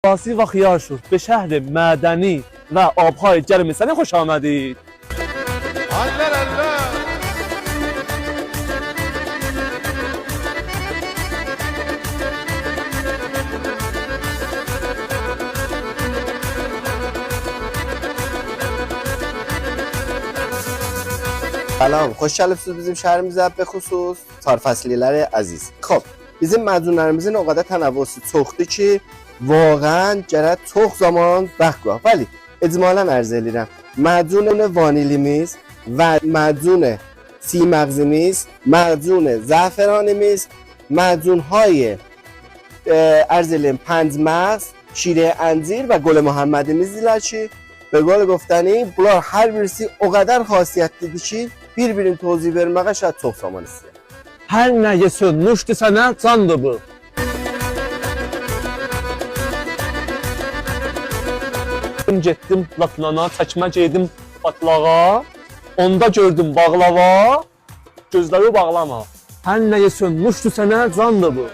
باسی و خیار شد به شهر معدنی و آبهای گرم سنه خوش آمدید. سلام، خوش gəlibsiniz bizim şəhərimizə, به خصوص tarfəsliləri əziz. Xoş, bizim məcunlarımızın o qədər tənəvvüsü çoxdur ki, واقعا gərək çox zaman vaxt var. Bəli, icmalən ərz edirəm. Məcun vanilimiz və məcun سیمغزimiz, məcun زعفرانimiz, məcunهای ارز edirəm پنجمغز، شیره انجیر و گل محمدimizdirlər ki, به قول گفتنی bunlar hər birisi o qədər xasiyyətlidir ki, bir-birini tozih verməyə şərt çox zaman istəyir. Hər nə yesin, nuşdu sənə, candır bu. Getdim Laplana, çəkmə yedim batlağa, onda gördüm bağlava, gözləri bağlama. Hər nə yesin, nuşdu sənə, candır bu.